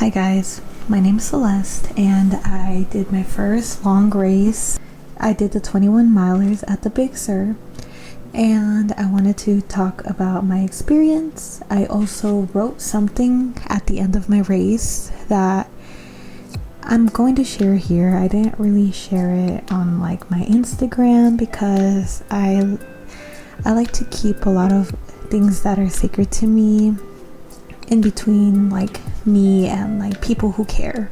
Hi guys, my name is Celeste and I did my first long race. I did the 21 milers at the Big Sur and I wanted to talk about my experience. I also wrote something at the end of my race that I'm going to share here. I didn't really share it on my Instagram because I like to keep a lot of things that are sacred to me in between me and people who care.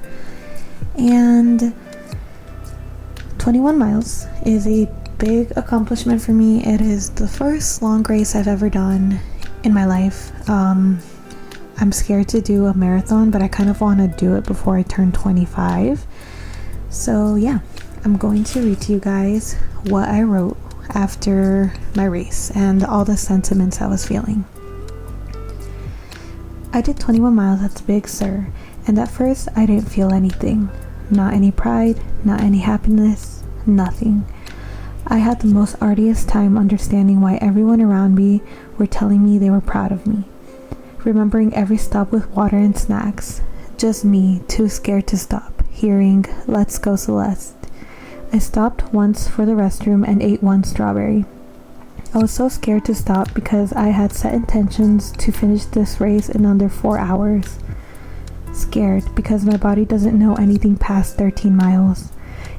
And 21 miles is a big accomplishment for me. It is the first long race I've ever done in my life. I'm scared to do a marathon, but I kind of want to do it before I turn 25. So yeah, I'm going to read to you guys what I wrote after my race and all the sentiments I was feeling. I did 21 miles at the Big Sur, and at first I didn't feel anything. Not any pride, not any happiness, nothing. I had the most arduous time understanding why everyone around me were telling me they were proud of me. Remembering every stop with water and snacks. Just me, too scared to stop, hearing, "Let's go, Celeste." I stopped once for the restroom and ate one strawberry. I was so scared to stop because I had set intentions to finish this race in under 4 hours. Scared because my body doesn't know anything past 13 miles.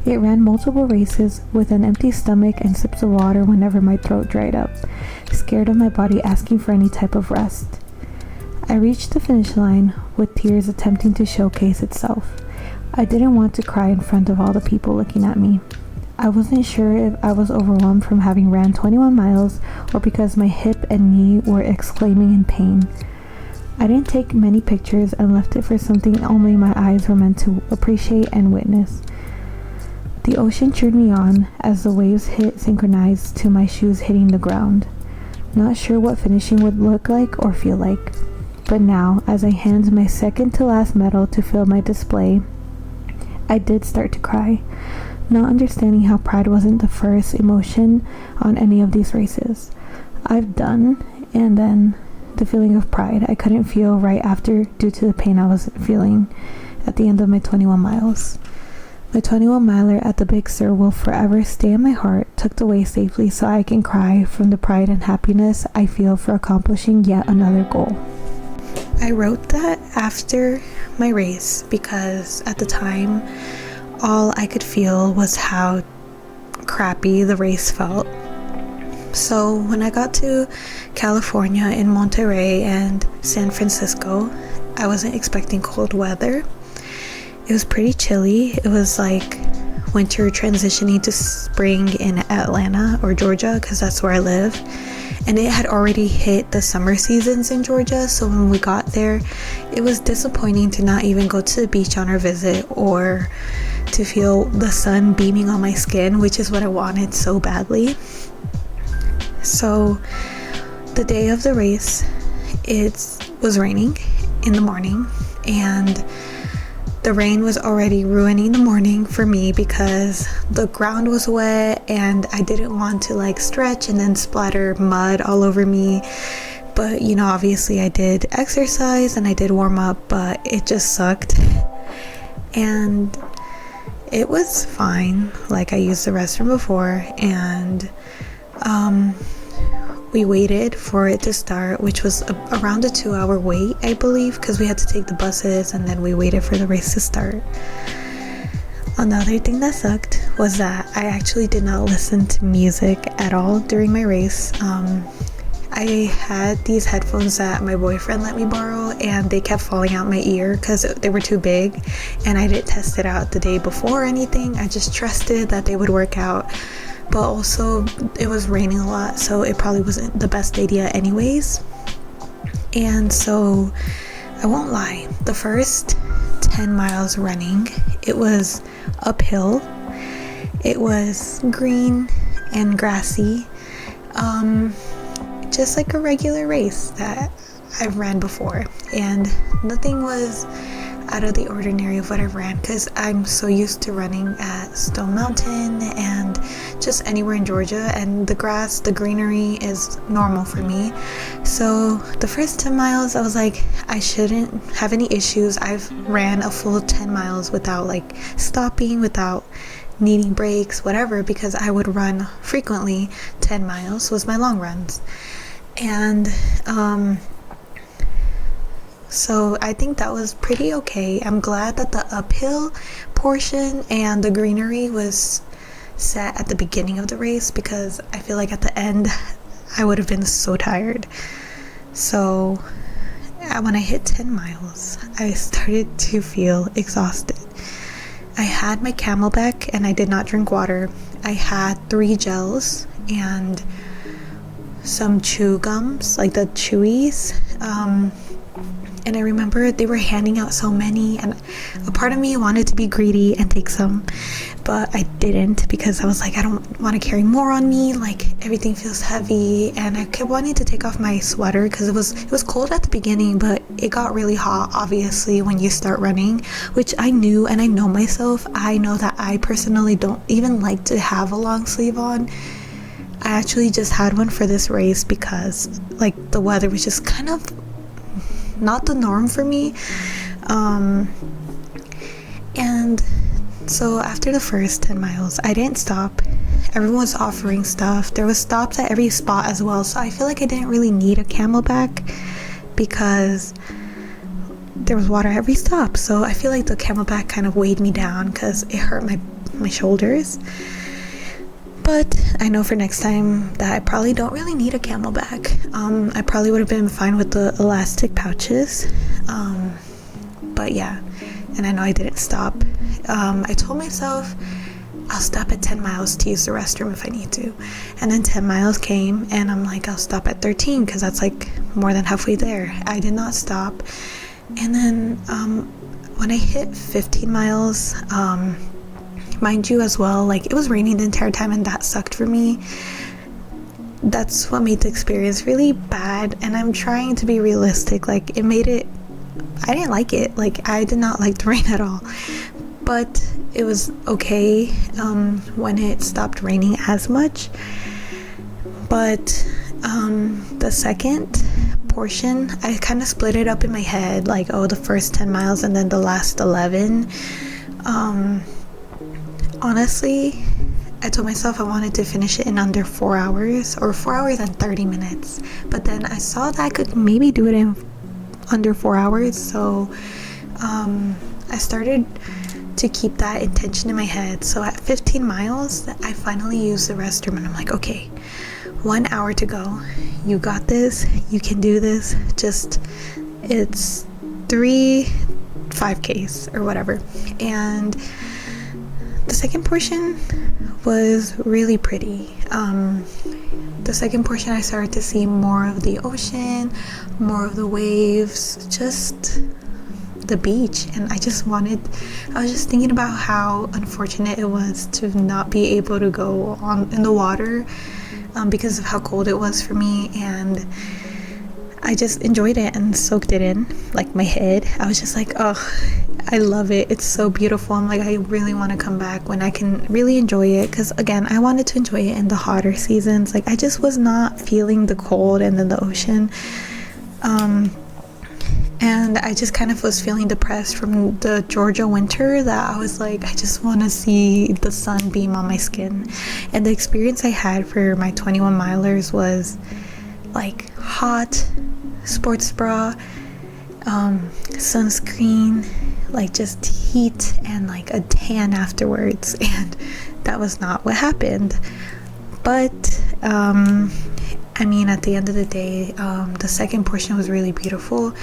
It ran multiple races with an empty stomach and sips of water whenever my throat dried up. Scared of my body asking for any type of rest. I reached the finish line with tears attempting to showcase itself. I didn't want to cry in front of all the people looking at me. I wasn't sure if I was overwhelmed from having ran 21 miles or because my hip and knee were exclaiming in pain. I didn't take many pictures and left it for something only my eyes were meant to appreciate and witness. The ocean cheered me on as the waves hit synchronized to my shoes hitting the ground. Not sure what finishing would look like or feel like. But now, as I hand my second to last medal to fill my display, I did start to cry. Not understanding how pride wasn't the first emotion on any of these races I've done, and then the feeling of pride I couldn't feel right after due to the pain I was feeling at the end of my 21 miles. My 21 miler at the Big Sur will forever stay in my heart, tucked away safely so I can cry from the pride and happiness I feel for accomplishing yet another goal. I wrote that after my race because at the time all I could feel was how crappy the race felt. So when I got to California in Monterey and San Francisco, I wasn't expecting cold weather. It was pretty chilly. It was like winter transitioning to spring in Atlanta or Georgia because that's where I live. And it had already hit the summer seasons in Georgia, so when we got there, it was disappointing to not even go to the beach on our visit or to feel the sun beaming on my skin, which is what I wanted so badly. So the day of the race, it was raining in the morning, and the rain was already ruining the morning for me because the ground was wet and I didn't want to stretch and then splatter mud all over me. But obviously I did exercise and I did warm up, but it just sucked. And it was fine. I used the restroom before, and we waited for it to start, which was around a 2-hour wait, I believe, because we had to take the buses and then we waited for the race to start. Another thing that sucked was that I actually did not listen to music at all during my race. I had these headphones that my boyfriend let me borrow, and they kept falling out my ear because they were too big, and I didn't test it out the day before or anything. I just trusted that they would work out. But also it was raining a lot, so it probably wasn't the best idea anyways. And so I won't lie, the first 10 miles running, it was uphill. It was green and grassy, just like a regular race that I've ran before, and nothing was out of the ordinary of what I ran, because I'm so used to running at Stone Mountain and just anywhere in Georgia, and the grass, the greenery is normal for me. So the first 10 miles, I was like, I shouldn't have any issues. I've ran a full 10 miles without like stopping, without needing breaks, whatever, because I would run frequently. 10 miles was my long runs. And so I think that was pretty okay. I'm glad that the uphill portion and the greenery was set at the beginning of the race, because I feel like at the end I would have been so tired. So when I hit 10 miles, I started to feel exhausted. I had my Camelback and I did not drink water. I had 3 gels and some chew gums, like the chewies. And I remember they were handing out so many, and a part of me wanted to be greedy and take some, but I didn't, because I was like, I don't want to carry more on me, like everything feels heavy. And I kept wanting to take off my sweater because it was cold at the beginning, but it got really hot obviously when you start running, which I knew, and I know myself. I know that I personally don't even like to have a long sleeve on. I actually just had one for this race because like the weather was just kind of not the norm for me. And so after the first 10 miles, I didn't stop. Everyone was offering stuff. There was stops at every spot as well. So I feel like I didn't really need a Camelback because there was water at every stop. So I feel like the Camelback kind of weighed me down because it hurt my shoulders. But I know for next time that I probably don't really need a Camelback. I probably would have been fine with the elastic pouches. But yeah, and I know I didn't stop. I told myself I'll stop at 10 miles to use the restroom if I need to. And then 10 miles came and I'm like, I'll stop at 13 because that's like more than halfway there. I did not stop. And then when I hit 15 miles, mind you as well, like it was raining the entire time and that sucked for me. That's what made the experience really bad, and I'm trying to be realistic. Like it made it, I didn't like it. Like I did not like the rain at all, but it was okay when it stopped raining as much. But the second portion, I kind of split it up in my head, like, oh, the first 10 miles and then the last 11. Honestly, I told myself I wanted to finish it in under 4 hours, or 4 hours and 30 minutes. But then I saw that I could maybe do it in under 4 hours. So I started to keep that intention in my head. So at 15 miles, I finally used the restroom and I'm like, okay, 1 hour to go. You got this. You can do this. It's 3 5Ks or whatever. And the second portion was really pretty. The second portion, I started to see more of the ocean, more of the waves, just the beach. And I was just thinking about how unfortunate it was to not be able to go on in the water because of how cold it was for me. And I just enjoyed it and soaked it in, like my head. I was just like, oh, I love it. It's so beautiful. I'm like, I really want to come back when I can really enjoy it, because again, I wanted to enjoy it in the hotter seasons. Like I just was not feeling the cold and then the ocean. And I just kind of was feeling depressed from the Georgia winter, that I was like, I just want to see the sun beam on my skin. And the experience I had for my 21 milers was like hot sports bra, sunscreen, like just heat and like a tan afterwards. And that was not what happened. But I mean, at the end of the day, the second portion was really beautiful,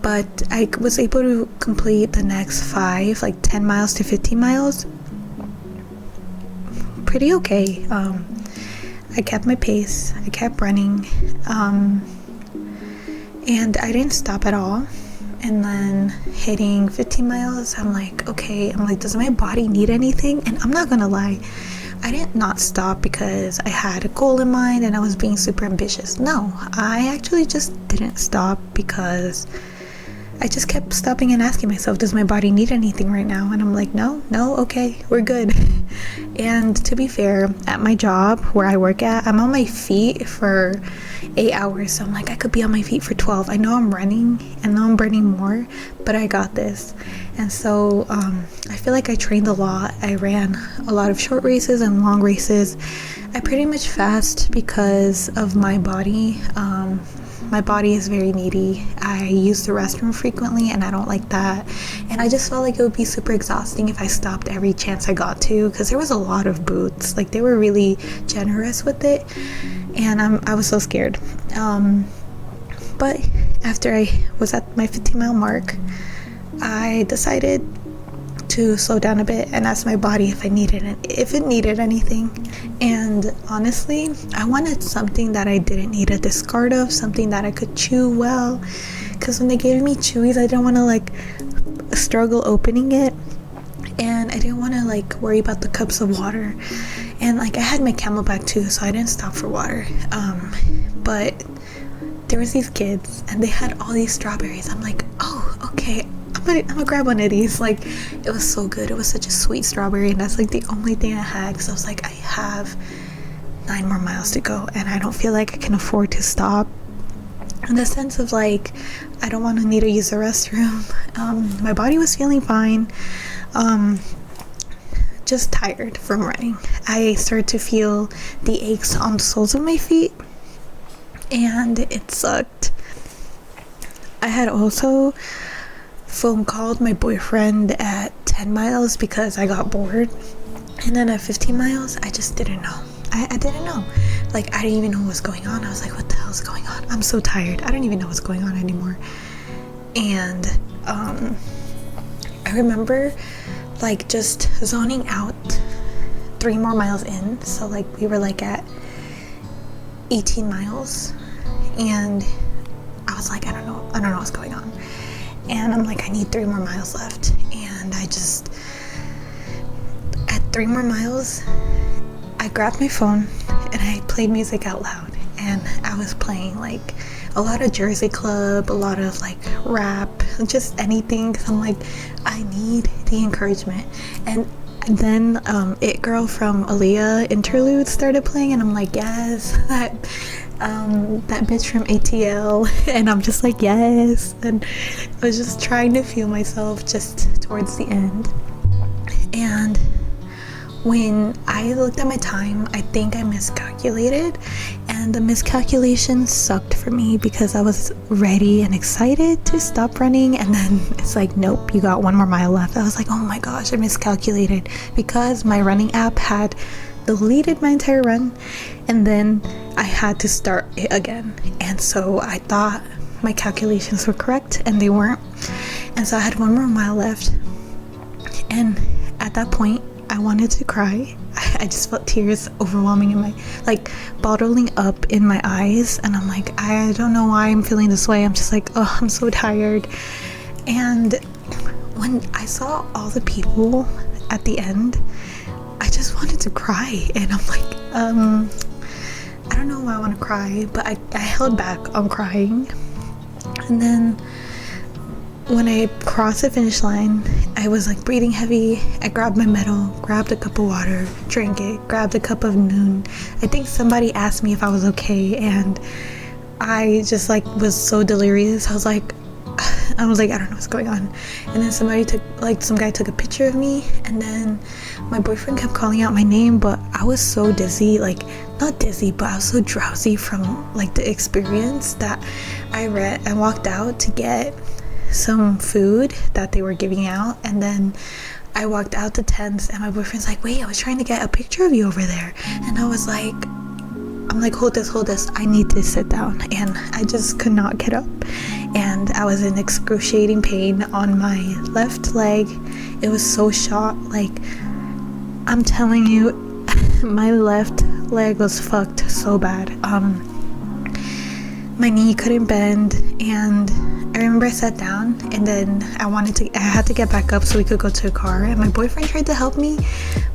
but I was able to complete the next 5, like 10 miles to 15 miles pretty okay. I kept my pace, I kept running, and I didn't stop at all. And then hitting 15 miles, I'm like, okay, does my body need anything? And I'm not gonna lie, I did not stop because I had a goal in mind and I was being super ambitious. No, I actually just didn't stop because I just kept stopping and asking myself, does my body need anything right now? And I'm like, no, okay, we're good. And to be fair, at my job where I work at, I'm on my feet for 8 hours. So I'm like, I could be on my feet for 12. I know I'm running and know I'm burning more, but I got this. And so I feel like I trained a lot. I ran a lot of short races and long races. I pretty much fast because of my body. My body is very needy. I use the restroom frequently and I don't like that. And I just felt like it would be super exhausting if I stopped every chance I got to, because there was a lot of booths. Like, they were really generous with it. And I was so scared. But after I was at my 15-mile mark, I decided to slow down a bit and ask my body if it needed anything. And honestly, I wanted something that I didn't need a discard of, something that I could chew well, because when they gave me chewies, I didn't want to like struggle opening it, and I didn't want to like worry about the cups of water. And like, I had my Camelback too, so I didn't stop for water. But there was these kids and they had all these strawberries. I'm like, oh, okay, I'm gonna grab one of these. Like, it was so good. It was such a sweet strawberry, and that's like the only thing I had, because I was like, I have 9 more miles to go and I don't feel like I can afford to stop, in the sense of like, I don't want to need to use the restroom. My body was feeling fine, just tired from running. I started to feel the aches on the soles of my feet, and it sucked. I had also phone called my boyfriend at 10 miles because I got bored, and then at 15 miles I just didn't know. I didn't know. Like, I didn't even know what was going on. I was like, what the hell is going on? I'm so tired. I don't even know what's going on anymore. And I remember like just zoning out 3 more miles in. So like, we were like at 18 miles, and I was like, I don't know what's going on. And I'm like, I need 3 more miles left. And I just, at 3 more miles, I grabbed my phone and I played music out loud. And I was playing like a lot of Jersey Club, a lot of like rap, just anything. Cause I'm like, I need the encouragement. And then It Girl from Aaliyah interlude started playing, and I'm like, yes, that bitch from ATL. And I'm just like, yes. And I was just trying to feel myself just towards the end. And when I looked at my time, I think I miscalculated, and the miscalculation sucked for me because I was ready and excited to stop running, and then it's like, nope, you got 1 more mile left. I was like, oh my gosh, I miscalculated, because my running app had deleted my entire run, and then I had to start it again. And so I thought my calculations were correct, and they weren't. And so I had 1 more mile left, and at that point I wanted to cry. I just felt tears overwhelming in my, like, bottling up in my eyes, and I'm like, I don't know why I'm feeling this way. I'm just like, oh, I'm so tired. And when I saw all the people at the end, I just wanted to cry. And I'm like, I don't know why I want to cry, but I held back on crying. And then when I crossed the finish line, I was like breathing heavy. I grabbed my medal, grabbed a cup of water, drank it, grabbed a cup of Noon. I think somebody asked me if I was okay, and I just like was so delirious. I was like, I don't know what's going on. And then some guy took a picture of me, and then my boyfriend kept calling out my name, but I was so dizzy, like not dizzy, but I was so drowsy from like the experience that I walked out to get some food that they were giving out, and then I walked out the tents, and my boyfriend's like, wait, I was trying to get a picture of you over there. And I was like, I'm like, hold this, I need to sit down. And I just could not get up, and I was in excruciating pain on my left leg. It was so shot, like, I'm telling you, my left leg was fucked so bad. My knee couldn't bend, and I remember I sat down, and then I had to get back up so we could go to a car, and my boyfriend tried to help me,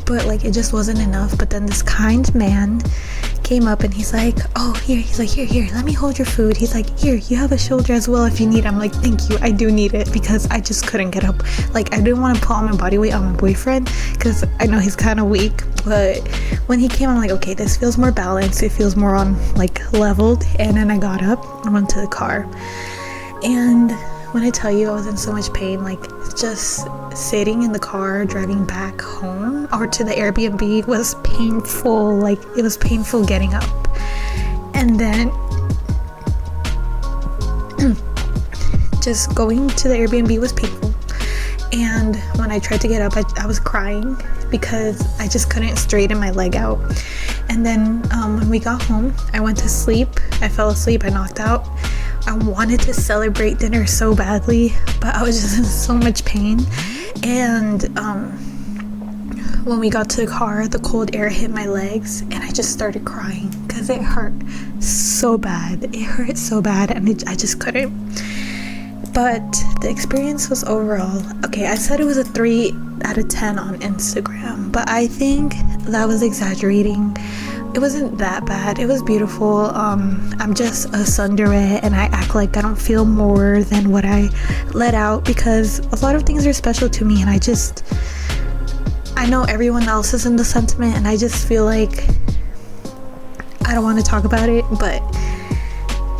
but like it just wasn't enough. But then this kind man came up and he's like, oh, here, let me hold your food. He's like, here, you have a shoulder as well if you need. I'm like, thank you, I do need it, because I just couldn't get up. Like, I didn't want to put all my body weight on my boyfriend because I know he's kind of weak, but when he came, I'm like, okay, this feels more balanced, it feels more on like leveled. And then I got up and went to the car, and when I tell you I was in so much pain, like just sitting in the car driving back home or to the Airbnb was painful. Like, it was painful getting up, and then just going to the Airbnb was painful. And when I tried to get up, I was crying because I just couldn't straighten my leg out. And then when we got home, I went to sleep. I fell asleep, I knocked out. I wanted to celebrate dinner so badly, but I was just in so much pain. And when we got to the car, the cold air hit my legs and I just started crying because it hurt so bad. It hurt so bad, and I just couldn't. But the experience was overall, okay, I said it was a 3 out of 10 on Instagram, but I think that was exaggerating. It wasn't that bad. It was beautiful. I'm just a tsundere, and I act like I don't feel more than what I let out, because a lot of things are special to me, and I know everyone else is in the sentiment, and I just feel like I don't want to talk about it, but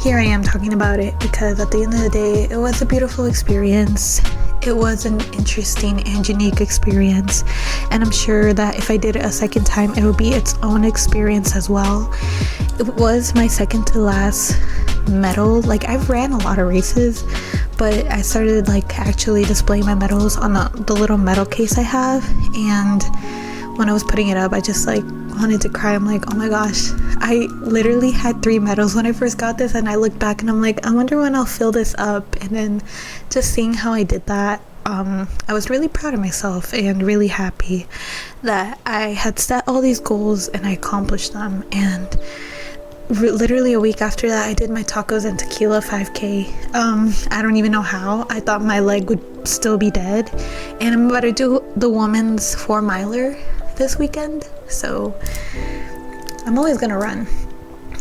here I am talking about it, because at the end of the day, it was a beautiful experience. It was an interesting and unique experience, and I'm sure that if I did it a second time, it would be its own experience as well. It was my second to last medal. Like, I've ran a lot of races, but I started like actually displaying my medals on the little medal case I have, and when I was putting it up, I just like wanted to cry. I'm like, oh my gosh, I literally had 3 medals when I first got this, and I look back and I'm like, I wonder when I'll fill this up. And then just seeing how I did that, I was really proud of myself and really happy that I had set all these goals and I accomplished them. And literally a week after that, I did my tacos and tequila 5K. I don't even know how. I thought my leg would still be dead, and I'm about to do the woman's 4-miler this weekend, so I'm always gonna run.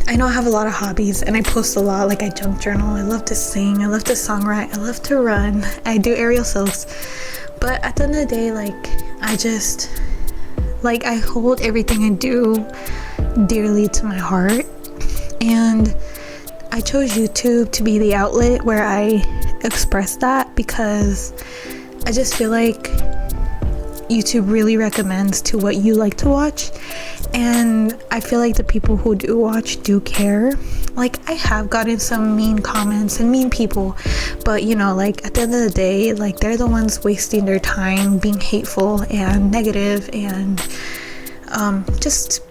I know I have a lot of hobbies and I post a lot. Like, I junk journal, I love to sing, I love to songwrite, I love to run, I do aerial silks, but at the end of the day, like, I hold everything I do dearly to my heart, and I chose YouTube to be the outlet where I express that, because I just feel like YouTube really recommends to what you like to watch, and I feel like the people who do watch do care. Like, I have gotten some mean comments and mean people, but you know, like, at the end of the day, like, they're the ones wasting their time being hateful and negative and just,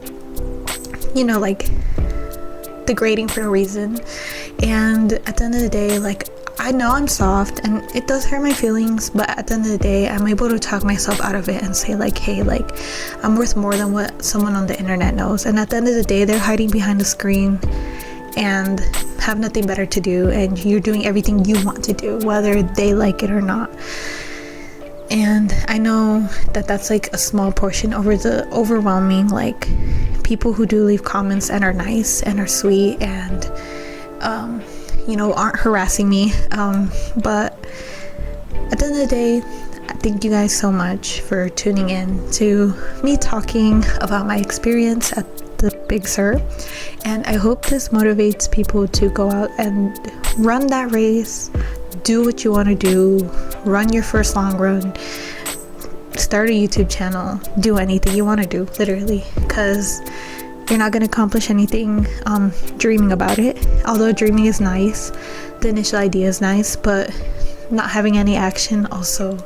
you know, like, degrading for no reason. And at the end of the day, like, I know I'm soft and it does hurt my feelings, but at the end of the day, I'm able to talk myself out of it and say, like, hey, like, I'm worth more than what someone on the internet knows. And at the end of the day, they're hiding behind the screen and have nothing better to do, and you're doing everything you want to do, whether they like it or not. And I know that that's like a small portion over the overwhelming, like, people who do leave comments and are nice and are sweet and you know, aren't harassing me, but at the end of the day, I thank you guys so much for tuning in to me talking about my experience at the Big Sur, and I hope this motivates people to go out and run that race, do what you want to do, run your first long run, start a YouTube channel, do anything you want to do, literally, because you're not going to accomplish anything dreaming about it. Although dreaming is nice, the initial idea is nice, but not having any action also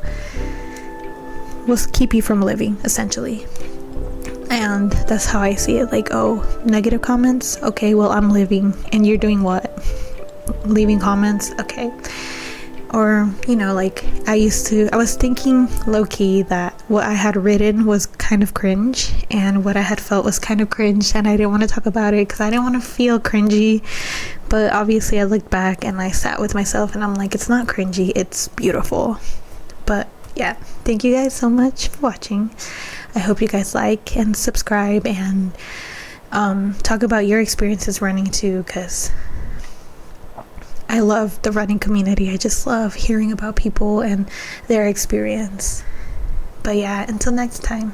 will keep you from living, essentially. And that's how I see it. Like, oh, negative comments? Okay, well, I'm living, and you're doing what? Leaving comments? Okay. Or, you know, like, I was thinking low-key that what I had written was kind of cringe, and what I had felt was kind of cringe, and I didn't want to talk about it because I didn't want to feel cringy. But obviously I looked back and I sat with myself and I'm like, it's not cringy, it's beautiful. But yeah, thank you guys so much for watching. I hope you guys like and subscribe, and talk about your experiences running too, because I love the running community. I just love hearing about people and their experience. But yeah, until next time.